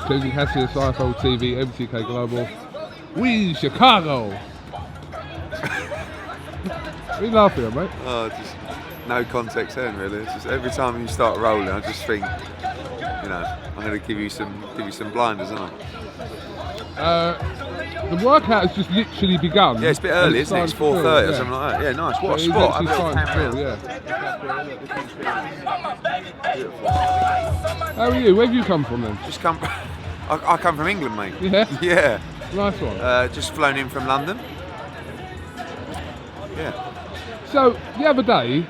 including CASSIUS, IFL TV, MTK Global. We Chicago! What are you laughing at, mate? Oh, just no context then, really. It's just every time you start rolling, I just think, you know, I'm going to give you some blinders, aren't I? The workout has just literally begun. Yeah, it's a bit early, isn't it? It's 4:30 or something like that. Yeah, nice. What a spot. How are you? Where have you come from then? Just come. I come from England, mate. Yeah. Yeah. Nice one. Just flown in from London. Yeah. So the other day,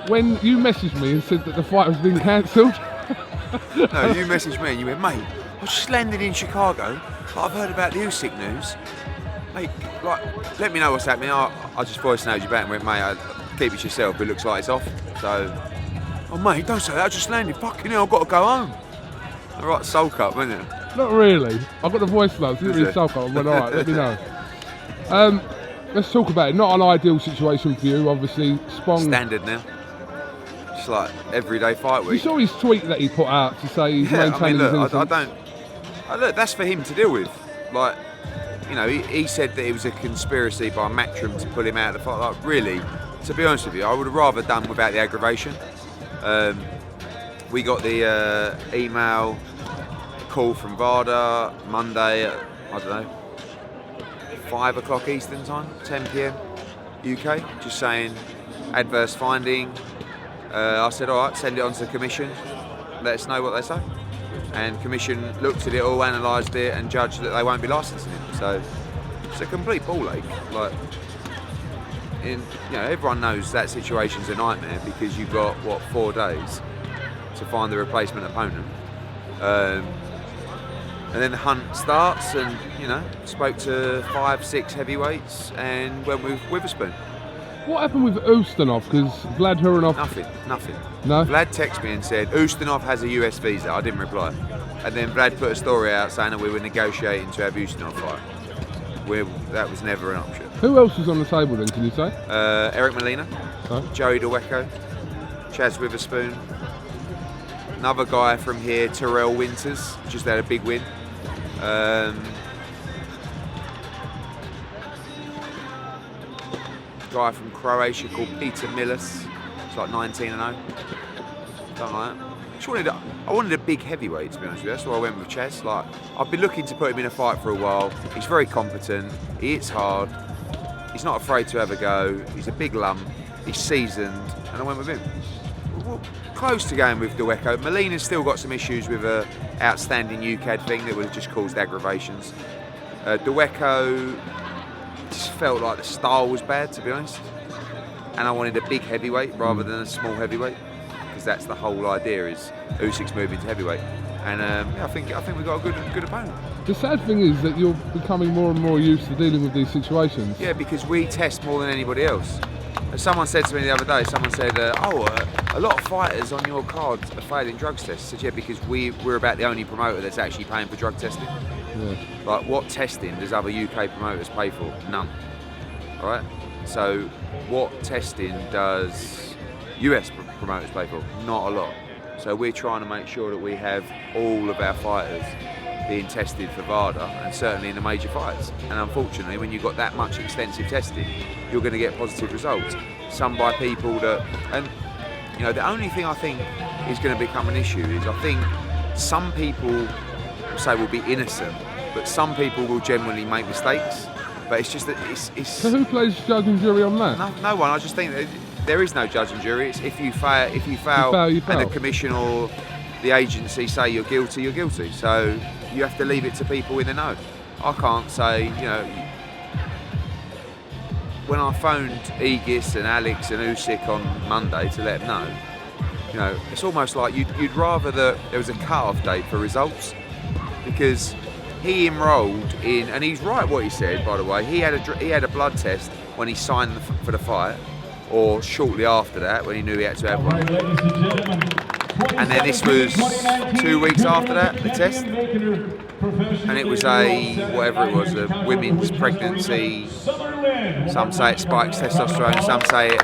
when you messaged me and said that the fight was being cancelled. No, you messaged me and you went, mate, I just landed in Chicago. I've heard about the Usyk news. Mate, like, let me know what's happening. I just voice noted you back and went, mate, keep it to yourself, but it looks like it's off. So, oh mate, don't say that, I just landed. Fucking hell, I've got to go home. All right, sulk up, isn't it? Not really. I got the voice notes, didn't really sulk up. I went, alright, let me know. Let's talk about it. Not an ideal situation for you, obviously. Spong. Standard now. Just like everyday fight week. You saw his tweet that he put out to say he's maintaining his innocence. Look, that's for him to deal with. Like, you know, he said that it was a conspiracy by Matchroom to pull him out of the fight. Like, really, to be honest with you, I would have rather done without the aggravation. We got the email, call from VADA Monday at, I don't know, 5 o'clock Eastern time, 10 PM UK, just saying adverse finding. I said, all right, send it on to the commission, let us know what they say. And commission looked at it all, analysed it, and judged that they won't be licensing him. So it's a complete ball ache. Like, you know, everyone knows that situation's a nightmare because you've got 4 days to find the replacement opponent. And then the hunt starts, and you know, spoke to 5, 6 heavyweights, and went with Witherspoon. What happened with Ustinov? Because Vlad Hurinov... Nothing. No? Vlad texted me and said, Ustinov has a US visa. I didn't reply. And then Vlad put a story out saying that we were negotiating to have Ustinov fight. That was never an option. Who else was on the table then, can you say? Eric Molina, Joey DeWecco, Chaz Witherspoon, another guy from here, Terrell Winters, just had a big win. Guy from Croatia called Peter Milas. It's like 19-0. Something like that. I wanted a big heavyweight, to be honest with you. That's why I went with Chaz. Like, I've been looking to put him in a fight for a while. He's very competent. He hits hard. He's not afraid to have a go. He's a big lump. He's seasoned, and I went with him. Well, close to going with DeWecco. Molina's still got some issues with a outstanding UCAD thing that would have just caused aggravations. DeWecco just felt like the style was bad, to be honest, and I wanted a big heavyweight rather than a small heavyweight, because that's the whole idea, is Usyk's moving to heavyweight, and I think we got a good opponent. The sad thing is that you're becoming more and more used to dealing with these situations. Yeah, because we test more than anybody else. As someone said to me the other day, a lot of fighters on your card are failing drugs tests. I said, yeah, because we're about the only promoter that's actually paying for drug testing. Yeah. Like, what testing does other UK promoters pay for? None. Right? So, what testing does US promoters pay for? Not a lot. So we're trying to make sure that we have all of our fighters being tested for VADA, and certainly in the major fights. And unfortunately, when you've got that much extensive testing, you're going to get positive results. Some by people that, and you know, the only thing I think is going to become an issue is, I think some people say will be innocent, but some people will genuinely make mistakes. But it's just that it's. So who plays judge and jury on that? No one. I just think that there is no judge and jury. It's if you fail, you fail. And the commission or the agency say you're guilty, you're guilty. So you have to leave it to people in the know. I can't say, you know. When I phoned Aegis and Alex and Usyk on Monday to let them know, you know, it's almost like you'd rather that there was a cut-off date for results, because he enrolled in, and he's right what he said, by the way. He had a blood test when he signed for the fight, or shortly after that when he knew he had to have one. And then this was 2 weeks after that, the test, and it was a women's pregnancy. Some say it spikes testosterone, some say it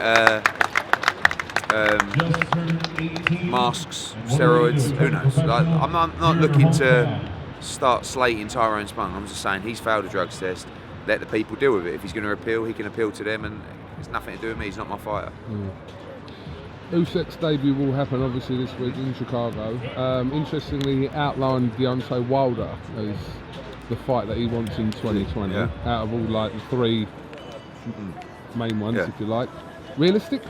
masks steroids. Who knows? Like, I'm not looking to start slating Tyrone Spong. I'm just saying he's failed a drugs test. Let the people deal with it. If he's going to appeal, he can appeal to them, and it's nothing to do with me. He's not my fighter. Usyk's debut will happen obviously this week in Chicago. Interestingly, he outlined Usyk-Wilder as the fight that he wants in 2020. Yeah. Out of all like the 3 main ones, if you like. Realistic?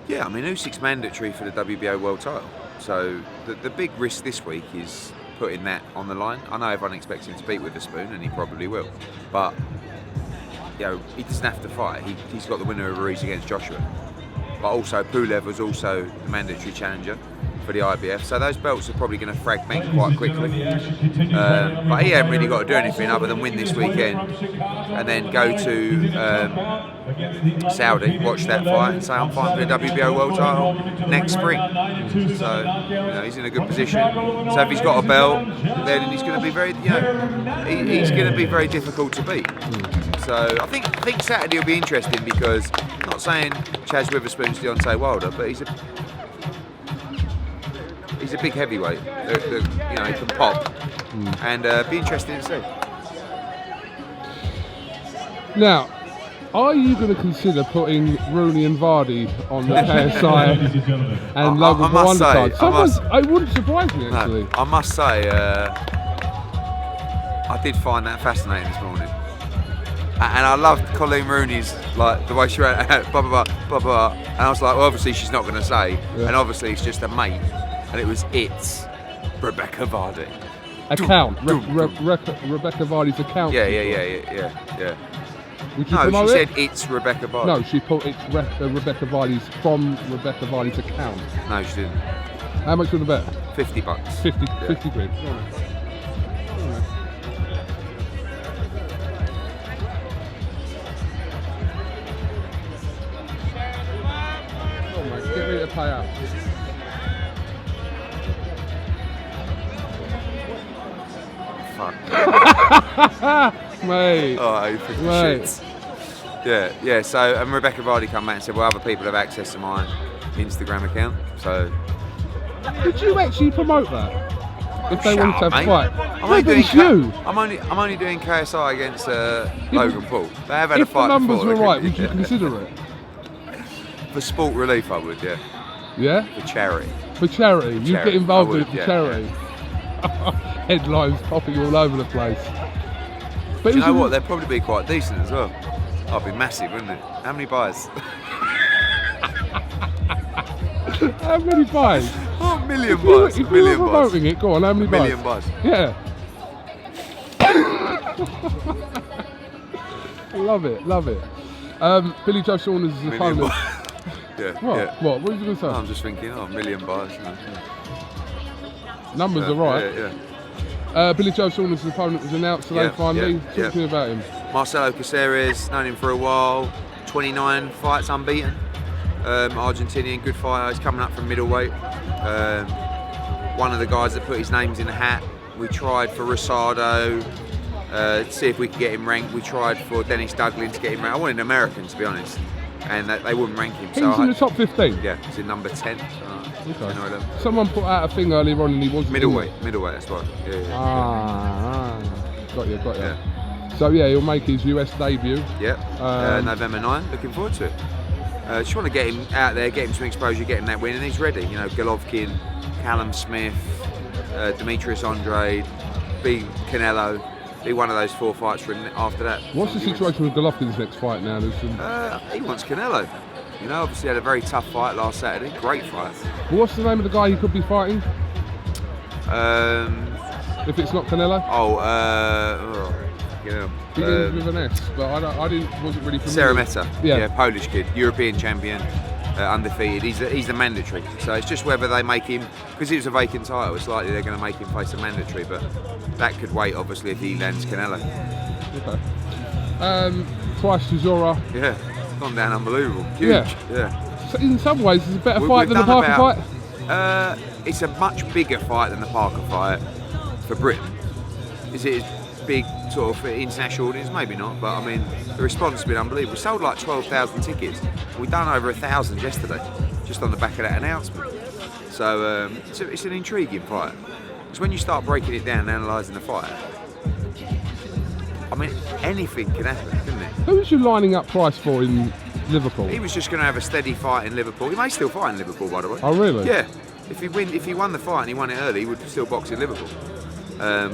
Yeah, I mean Usyk's mandatory for the WBO world title. So the big risk this week is putting that on the line. I know everyone expects him to beat Witherspoon, and he probably will. But you know, he doesn't have to fight. He's got the winner of Ruiz against Joshua. But also Pulev was also the mandatory challenger for the IBF, so those belts are probably going to fragment quite quickly. But he hasn't really got to do anything other than win this weekend and then go to Saudi, watch that fight and say I'm fighting for the WBO world title next spring. So you know, he's in a good position. So if he's got a belt, then he's going to be very, you know, he's going to be very difficult to beat. So I think Saturday will be interesting because I'm not saying Chaz Witherspoon's Deontay Wilder, but he's a big heavyweight that you know, he can pop, and be interesting to see. Now, are you going to consider putting Rooney and Vardy on the KSI and Logan Paul undercard? It wouldn't surprise me actually. No, I must say, I did find that fascinating this morning. And I loved Colleen Rooney's, like, the way she ran, blah, blah, blah, blah, blah. And I was like, well, obviously she's not going to say. Yeah. And obviously it's just a mate. And it's Rebecca Vardy. Account. Rebecca Vardy's account. Yeah. Would you promote she it? said it's Rebecca Vardy. No, she put it's Rebecca Vardy's from Rebecca Vardy's account. No, she didn't. How much would the bet? $50. 50 quid. Get ready to pay out. Fuck. Mate. Oh, you freaking shit. Yeah. So, and Rebecca Vardy come back and said, well, other people have access to my Instagram account. So. Did you actually promote that? If they wanted to have a fight. I'm only doing KSI against Logan Paul. They have had a fight. If the numbers before, were right, would you consider it? For sport relief, I would, yeah. Yeah? For charity. For charity? You get involved in it for charity? Yeah. Headlines popping all over the place. But do you know what? They'd probably be quite decent as well. I'd be massive, wouldn't it? How many buys? How many buys? Oh, a million buys. If you were promoting it, go on, how many buys? A million buys. Yeah. Love it. Billy Joe Saunders' opponent. What? What were you going to say? I'm just thinking, a million buys. Numbers are right. Yeah. Billy Joe Saunders' opponent was announced today finally. Talk to me about him. Marcelo Caceres, known him for a while, 29 fights unbeaten. Argentinian, good fighter. He's coming up from middleweight. One of the guys that put his names in the hat. We tried for Rosado, to see if we could get him ranked. We tried for Dennis Duglin to get him ranked. I wanted an American, to be honest, and they wouldn't rank him. He's in the top 15? Yeah, he's in number 10. Okay. 10 or 11. Someone put out a thing earlier on and he wasn't middleweight, that's right. Yeah. Got you. Yeah. So he'll make his US debut. Yeah, November 9. Looking forward to it. Just want to get him out there, get him some exposure, get him that win, and he's ready. You know, Golovkin, Callum Smith, Demetrius Andrade, be Canelo, be one of those 4 fights for him after that. What's the situation with Golovkin's next fight now? He wants Canelo. You know, obviously had a very tough fight last Saturday, great fight. Well, what's the name of the guy he could be fighting? If it's not Canelo? Begins with an S, but wasn't really familiar. Seremeta, yeah, Polish kid, European champion, undefeated. He's the mandatory, so it's just whether they make him, because it was a vacant title, it's likely they're going to make him face a mandatory, but that could wait, obviously, if he lands Canelo. Okay. Price Chisora. Yeah, gone down unbelievable, huge. Yeah. So in some ways, it's a better fight than the Parker fight? It's a much bigger fight than the Parker fight for Britain. Is it big sort of international audience? Maybe not, but I mean the response has been unbelievable. We sold like 12,000 tickets. We've done over 1,000 yesterday, just on the back of that announcement. So it's an intriguing fight. Because when you start breaking it down and analysing the fight, I mean, anything can happen, couldn't it? Who was you lining up Price for in Liverpool? He was just going to have a steady fight in Liverpool. He may still fight in Liverpool, by the way. Oh, really? Yeah. If he won the fight and he won it early, he would still box in Liverpool.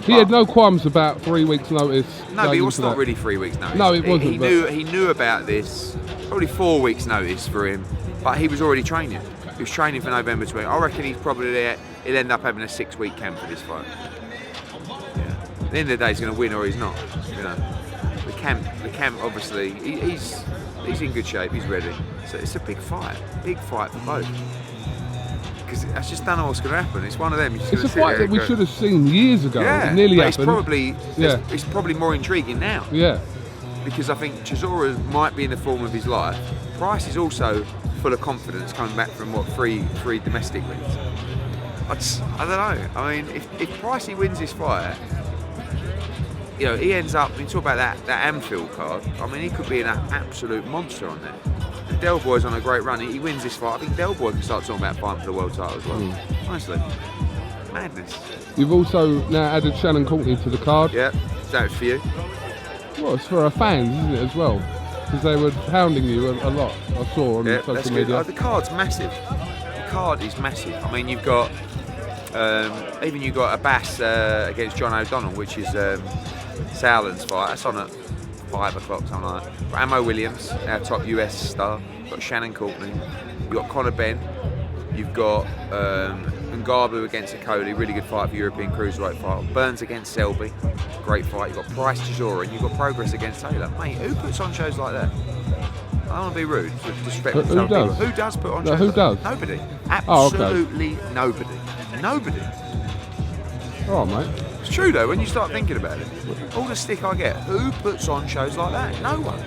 He had no qualms about 3 weeks' notice. No, but it was not really 3 weeks' notice. No, it wasn't. He knew about this. Probably 4 weeks' notice for him, but he was already training. He was training for November 20. I reckon he'll end up having a 6-week camp for this fight. Yeah. At the end of the day, he's going to win or he's not. You know, the camp. Obviously, he's in good shape. He's ready. So it's a big fight for both. Because I just don't know what's going to happen. It's one of them. It's a fight that we should have seen years ago. Yeah, it nearly but happened. It's probably more intriguing now. Yeah. Because I think Chisora might be in the form of his life. Price is also full of confidence coming back from three domestic wins. I don't know. I mean, if Pricey wins this fight, you know, he ends up. We talk about that Anfield card. I mean, he could be an absolute monster on there. And Del Boy's on a great run. He wins this fight. I think Del Boy can start talking about fighting for the world title as well. Honestly, madness. You've also now added Shannon Courtney to the card. Yeah, that's for you. Well, it's for our fans, isn't it, as well? Because they were hounding you a lot, I saw on social media. The card's massive. The card is massive. I mean, you've got even you've got a Bass against John O'Donnell, which is Sauerland's fight. That's on at 5 o'clock, something like that. Got Amo Williams, our top US star. You've got Shannon Courtney. You've got Conor Benn. You've got Ngannou against Akoli, really good fight for European cruiserweight fight. Burns against Selby, great fight. You've got Price Chisora, and you've got Progress against Taylor. Mate, who puts on shows like that? I don't want to be rude, disrespectful to some people. Who does put on shows who like does? that? Nobody. Absolutely nobody. Nobody. All right, mate. It's true though, when you start thinking about it. All the stick I get, who puts on shows like that? No one.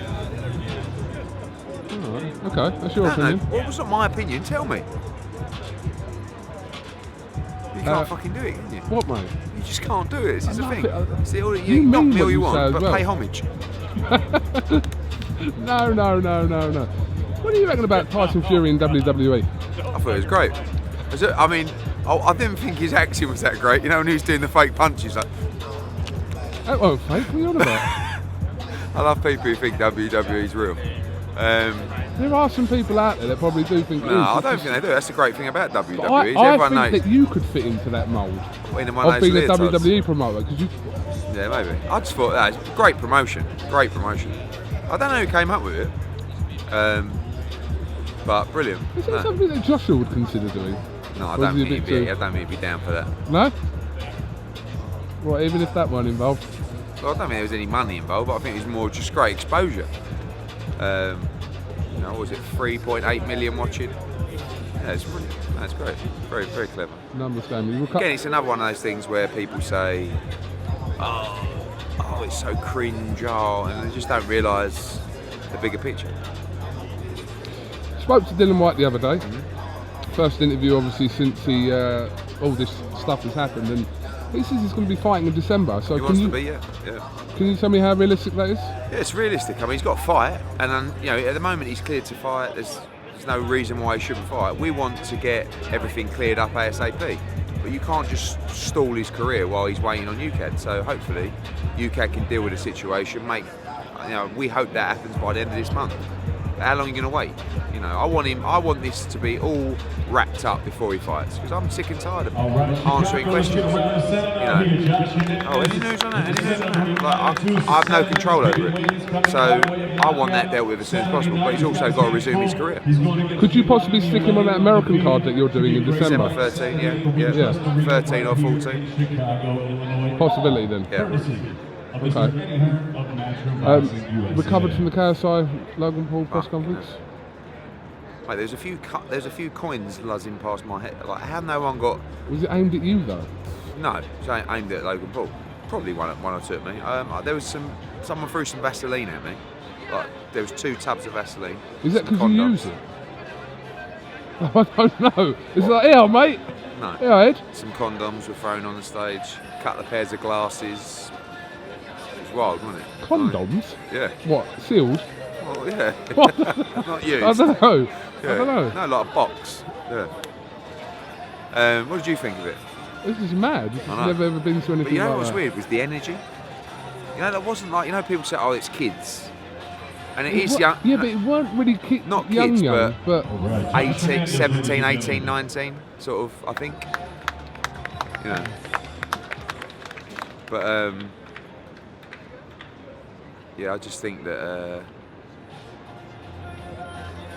All right. Okay, that's your opinion. Well, it's not my opinion, tell me. You can't fucking do it, can you? What, mate? You just can't do it. It's the thing. You You knock mean me all what you you say want, as but well. pay homage. No. What do you reckon about Tyson Fury in WWE? I thought it was great. I mean, I didn't think his accent was that great. You know, when he was doing the fake punches, like. That wasn't fake. What are you on about? I love people who think WWE's real. There are some people out there that probably do think it is. No, I don't think they do. That's the great thing about WWE. I think that you could fit into that mould of being a WWE promoter. Cause you... Yeah, maybe. I just thought that was great promotion. Great promotion. I don't know who came up with it, but brilliant. Is that something that Joshua would consider doing? No, I don't think he'd be down for that. No? Well, even if that weren't involved? Well, I don't think there was any money involved, but I think it was more just great exposure. You know, what was it 3.8 million watching? Yeah, it's brilliant. That's great. Very, very clever. Numbers game. Again, it's another one of those things where people say, oh, it's so cringe, and they just don't realise the bigger picture. Spoke to Dylan Whyte the other day. First interview, obviously, since all this stuff has happened, and he says he's going to be fighting in December. So he wants to be, yeah. Can you tell me how realistic that is? Yeah, it's realistic. I mean, he's got to fight, and you know, at the moment he's cleared to fight. There's no reason why he shouldn't fight. We want to get everything cleared up ASAP, but you can't just stall his career while he's waiting on UKAD. So hopefully, UKAD can deal with the situation. We hope that happens by the end of this month. How long are you going to wait? You know, I want this to be all wrapped up before he fights, because I'm sick and tired of answering questions. You know, any news on that? Like, I have no control over it, so I want that dealt with as soon as possible. But he's also got to resume his career. Could you possibly stick him on that American card that you're doing in December? December 13, yeah. 13 or 14. Possibility then. Yeah. Okay. Recovered from the KSI Logan Paul press conference. Mate, there's a few coins buzzing past my head. Like, how no one got? Was it aimed at you though? No, it's aimed at Logan Paul. Probably one or two at me. There was someone threw some Vaseline at me. Like, there was 2 tubs of Vaseline. Is that because you use it? I don't know. It's like, yeah, mate. No. Yeah, Ed. Some condoms were thrown on the stage. A couple of pairs of glasses. Wild, wasn't it? Condoms? Yeah. What? Sealed? Well, yeah. What? Not used. I don't know. Yeah. I don't know. No, like a box. Yeah. What did you think of it? This is mad. This has never ever been to anything But you know like what was that. weird was the energy. You know, that wasn't like, you know, people say, oh, it's kids. And it It is wa- young. Yeah, but it weren't really Not young, kids, young, but 18, 17, 18, 19, sort of, I think. You know. But, yeah, I just think that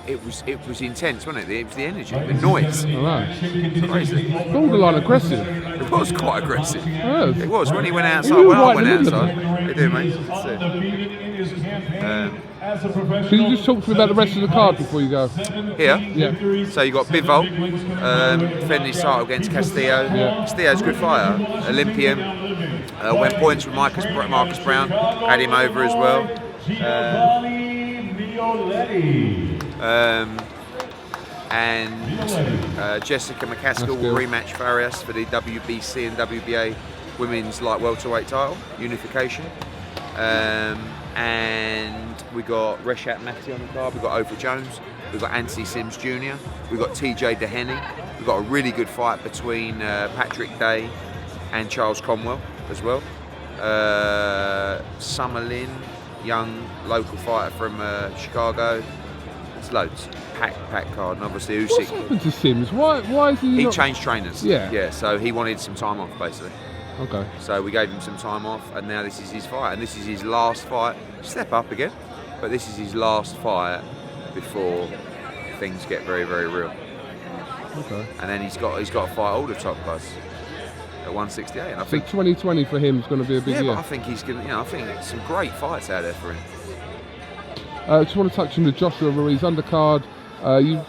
it was intense, wasn't it? It was the energy, the noise. I know. Crazy. Borderline aggressive. It was quite aggressive. Yes. It was when he went outside. You were When I right went in the middle of outside, they do, mate. That's it. Can you just talk to me about the rest of the card before you go? Here, Yeah. so you got Bivol defending his title against Castillo. Yeah. Castillo's a good fighter, Olympian. Went points with Marcus Brown, had him over as well. And Jessica McCaskill will rematch Farias for the WBC and WBA women's light welterweight title unification. And we got Reshat Matty on the card. We got Oprah Jones. We got Anthony Sims Jr. We got TJ Dehenny. We got a really good fight between Patrick Day and Charles Cromwell as well. Summer Lynn, young local fighter from Chicago. It's loads. Packed card, and obviously What's Usyk. happened to Sims? Why is he? He not... changed trainers. Yeah. Yeah. So he wanted some time off, basically. Okay. So we gave him some time off, and now this is his fight, and this is his last fight. Step up again, but this is his last fight before things get very, very real. Okay. And then he's got to fight all the top guys at 168. And I So think 2020 for him is going to be a big yeah, year. but I think he's gonna. You know, I think there's some great fights out there for him. Just want to touch on the Joshua Ruiz undercard. You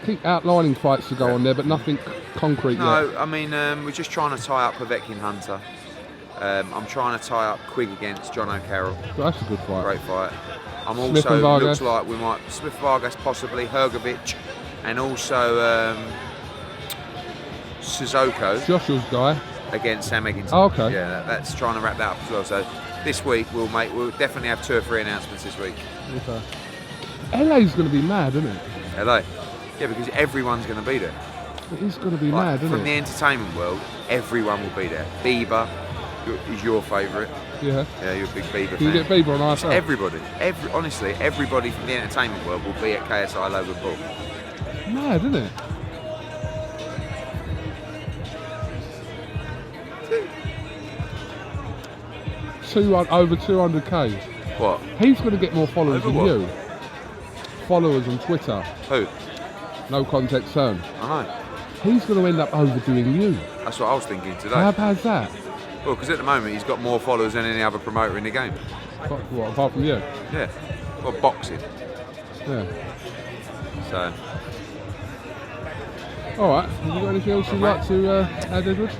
keep outlining fights to go on there, but nothing concrete yet. No, I mean we're just trying to tie up Povetkin Hunter. I'm trying to tie up Quigg against John O'Carroll. But that's a good fight. Great fight. I'm Smith and also Vargas. looks like we might Smith Vargas possibly Hergovic, and also Sissoko Joshua's guy. against Sam Eggington. Oh, okay. Yeah, that's trying to wrap that up as well. So this week we'll definitely have 2 or 3 announcements this week. Okay. LA's going to be mad, isn't it? Hello. Yeah, because everyone's going to be there. It is going to be Like, mad, isn't from the it? entertainment world, everyone will be there. Bieber is your favourite. Yeah. Yeah, you're a big Bieber Can you fan. get Bieber on ISL? Everybody, honestly, everybody from the entertainment world will be at KSI Logan Paul. Mad, isn't it? Over 200k. What? He's going to get more followers Over than what? you. Followers on Twitter. Who? No context Hearn. I know. He's going to end up overdoing you. That's what I was thinking today. How bad's that? Well, because at the moment he's got more followers than any other promoter in the game. What, apart from you? Yeah. Well, boxing. Yeah. So. All right. Have you got anything else you'd like to add, Edward?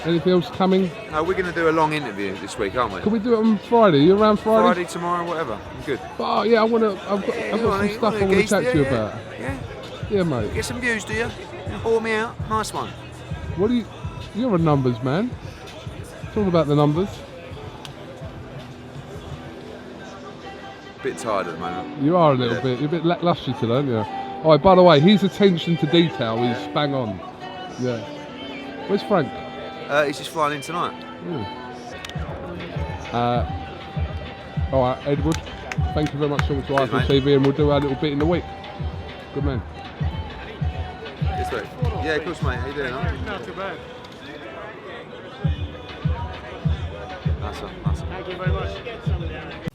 Anything else coming? No, we're going to do a long interview this week, aren't we? Can we do it on Friday? You around Friday? Friday, tomorrow, whatever. I'm good. Oh yeah, I've got some stuff I want to chat to you about. Yeah. Yeah, mate. Get some views, do you? Bore me out. Nice one. What do you? You're a numbers man. It's all about the numbers. Bit tired at the moment. You are a little bit. You're a bit lacklustre today, aren't you? Oh, by the way, his attention to detail is bang on. Yeah. Where's Frank? He's just flying in tonight. All right, Edward. Thank you very much for coming to Cheers, IFL mate. TV, and we'll do our little bit in the week. Good man. This week. Yeah, of course, mate. How you doing? Not too bad. Nice one. Nice one. Thank you very much.